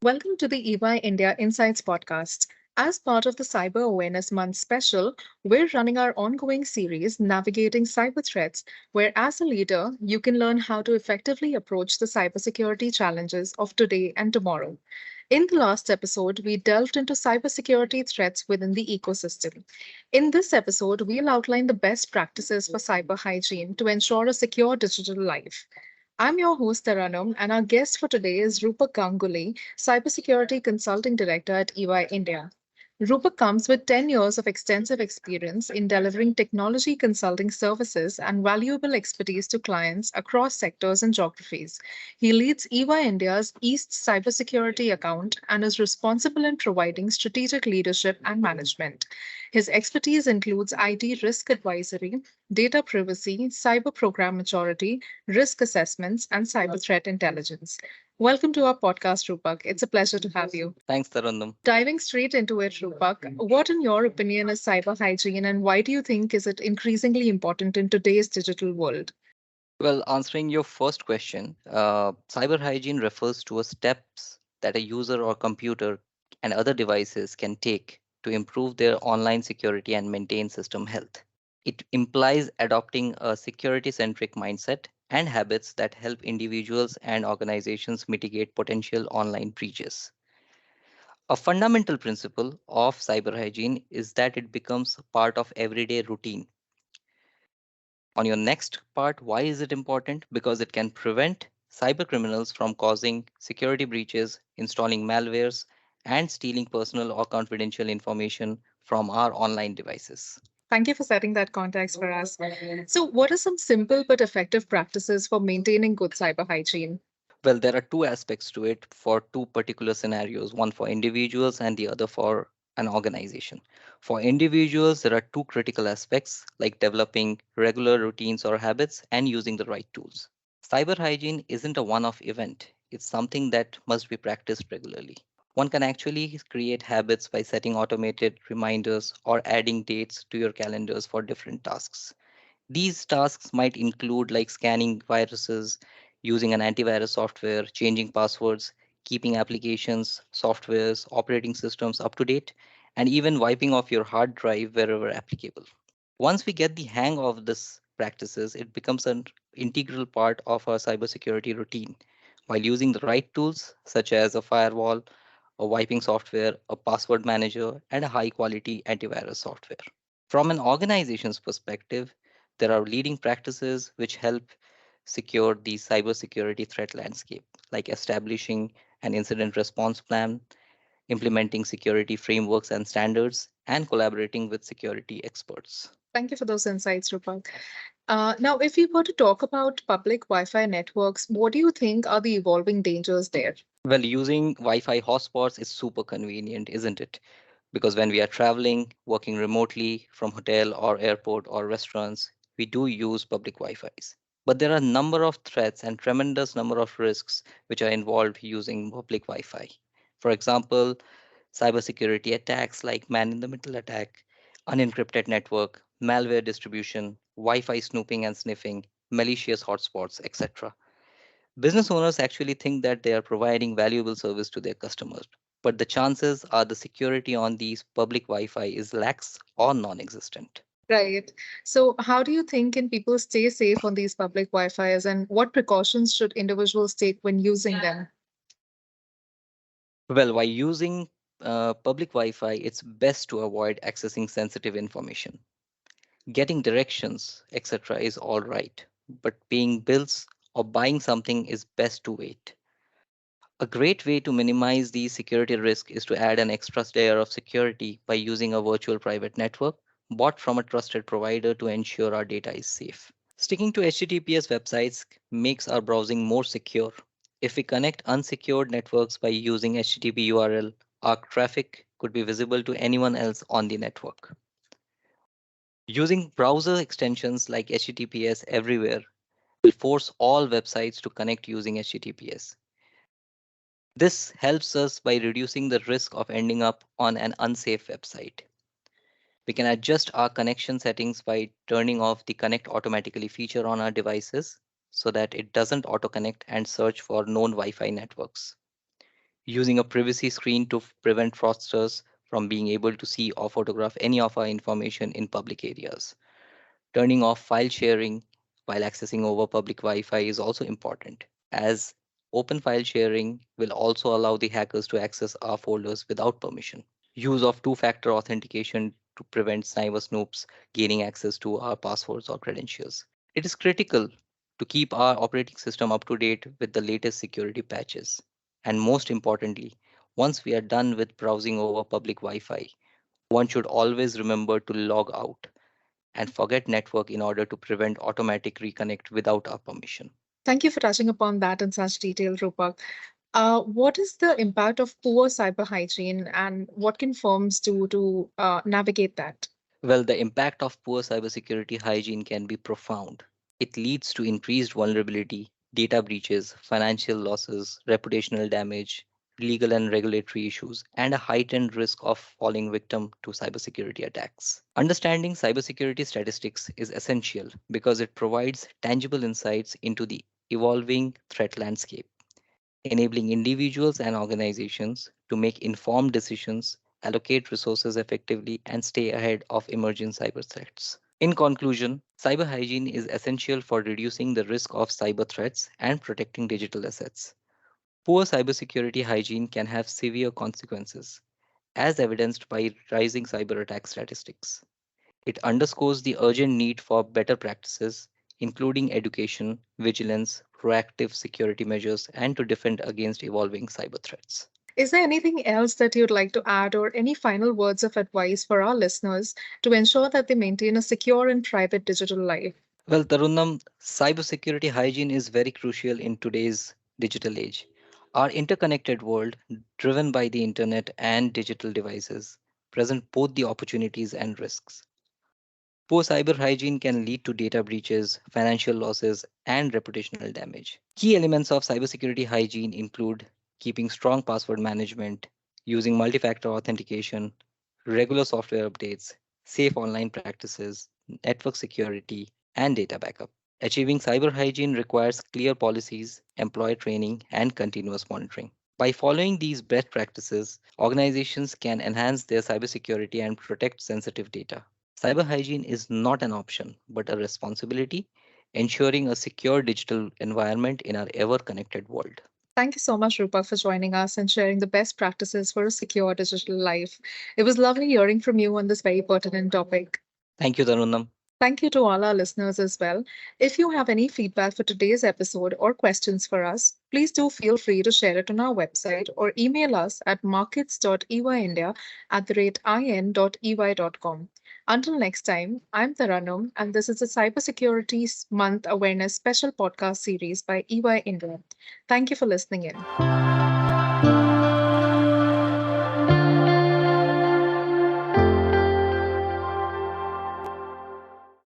Welcome to the EY India Insights podcast. As part of the Cyber Awareness Month special, we're running our ongoing series, Navigating Cyber Threats, where as a leader, you can learn how to effectively approach the cybersecurity challenges of today and tomorrow. In the last episode, we delved into cybersecurity threats within the ecosystem. In this episode, we'll outline the best practices for cyber hygiene to ensure a secure digital life. I'm your host, Taranum, and our guest for today is Rupak Ganguly, Cybersecurity Consulting Director at EY India. Rupak comes with 10 years of extensive experience in delivering technology consulting services and valuable expertise to clients across sectors and geographies. He leads EY India's East Cybersecurity account and is responsible in providing strategic leadership and management. His expertise includes IT risk advisory, data privacy, cyber program maturity, risk assessments, and cyber threat intelligence. Welcome to our podcast, Rupak. It's a pleasure to have you. Thanks, Tarannum. Diving straight into it, Rupak, what, in your opinion, is cyber hygiene, and why do you think is it increasingly important in today's digital world? Well, answering your first question, cyber hygiene refers to a steps that a user or computer and other devices can take to improve their online security and maintain system health. It implies adopting a security-centric mindset and habits that help individuals and organizations mitigate potential online breaches. A fundamental principle of cyber hygiene is that it becomes part of everyday routine. On your next part, why is it important? Because it can prevent cyber criminals from causing security breaches, installing malwares, and stealing personal or confidential information from our online devices. Thank you for setting that context for us. So, what are some simple but effective practices for maintaining good cyber hygiene? Well, there are two aspects to it for two particular scenarios, one for individuals and the other for an organization. For individuals, there are two critical aspects like developing regular routines or habits and using the right tools. Cyber hygiene isn't a one off event, it's something that must be practiced regularly. One can actually create habits by setting automated reminders or adding dates to your calendars for different tasks. These tasks might include like scanning viruses, using an antivirus software, changing passwords, keeping applications, softwares, operating systems up to date, and even wiping off your hard drive wherever applicable. Once we get the hang of this practices, it becomes an integral part of our cybersecurity routine. While using the right tools, such as a firewall, a wiping software, a password manager, and a high quality antivirus software. From an organization's perspective, there are leading practices which help secure the cybersecurity threat landscape, like establishing an incident response plan, implementing security frameworks and standards, and collaborating with security experts. Thank you for those insights, Rupak. Now, if we were to talk about public Wi Fi networks, what do you think are the evolving dangers there? Well, using Wi Fi hotspots is super convenient, isn't it? Because when we are traveling, working remotely from hotel or airport or restaurants, we do use public Wi-Fis. But there are a number of threats and tremendous number of risks which are involved using public Wi-Fi. For example, cybersecurity attacks like man-in-the-middle attack, unencrypted network, malware distribution, Wi-Fi snooping and sniffing, malicious hotspots, etc. Business owners actually think that they are providing valuable service to their customers, but the chances are the security on these public Wi-Fi is lax or non-existent. Right. So, how do you think can people stay safe on these public Wi-Fi's, and what precautions should individuals take when using them? Well, while using public Wi-Fi, it's best to avoid accessing sensitive information. Getting directions, etc., is all right, but paying bills or buying something is best to wait. A great way to minimize the security risk is to add an extra layer of security by using a virtual private network bought from a trusted provider to ensure our data is safe. Sticking to HTTPS websites makes our browsing more secure. If we connect unsecured networks by using HTTP URL, our traffic could be visible to anyone else on the network. Using browser extensions like HTTPS everywhere will force all websites to connect using HTTPS. This helps us by reducing the risk of ending up on an unsafe website. We can adjust our connection settings by turning off the connect automatically feature on our devices. so that it doesn't auto connect and search for known Wi Fi networks. Using a privacy screen to prevent fraudsters from being able to see or photograph any of our information in public areas. Turning off file sharing while accessing over public Wi Fi is also important, as open file sharing will also allow the hackers to access our folders without permission. Use of two factor authentication to prevent cyber snoops gaining access to our passwords or credentials. It is critical to keep our operating system up to date with the latest security patches. And most importantly, once we are done with browsing over public Wi Fi, one should always remember to log out and forget network in order to prevent automatic reconnect without our permission. Thank you for touching upon that in such detail, Rupak. What is the impact of poor cyber hygiene and what can firms do to navigate that? Well, the impact of poor cybersecurity hygiene can be profound. It leads to increased vulnerability, data breaches, financial losses, reputational damage, legal and regulatory issues, and a heightened risk of falling victim to cybersecurity attacks. Understanding cybersecurity statistics is essential because it provides tangible insights into the evolving threat landscape, enabling individuals and organizations to make informed decisions, allocate resources effectively, and stay ahead of emerging cyber threats. In conclusion, cyber hygiene is essential for reducing the risk of cyber threats and protecting digital assets. Poor cybersecurity hygiene can have severe consequences, as evidenced by rising cyber attack statistics. It underscores the urgent need for better practices, including education, vigilance, proactive security measures, and to defend against evolving cyber threats. Is there anything else that you'd like to add, or any final words of advice for our listeners to ensure that they maintain a secure and private digital life? Well, Tarunam, cybersecurity hygiene is very crucial in today's digital age. Our interconnected world, driven by the internet and digital devices, present both the opportunities and risks. Poor cyber hygiene can lead to data breaches, financial losses, and reputational damage. Key elements of cybersecurity hygiene include keeping strong password management, using multi factor authentication, regular software updates, safe online practices, network security, and data backup. Achieving cyber hygiene requires clear policies, employee training, and continuous monitoring. By following these best practices, organizations can enhance their cybersecurity and protect sensitive data. Cyber hygiene is not an option, but a responsibility, ensuring a secure digital environment in our ever connected world. Thank you so much, Rupa, for joining us and sharing the best practices for a secure digital life. It was lovely hearing from you on this very pertinent topic. Thank you, Tarunam. Thank you to all our listeners as well. If you have any feedback for today's episode or questions for us, please do feel free to share it on our website or email us at markets.eyindia@in.ey.com. Until next time, I'm Taranum, and this is a Cybersecurity Month Awareness special podcast series by EY India. Thank you for listening in.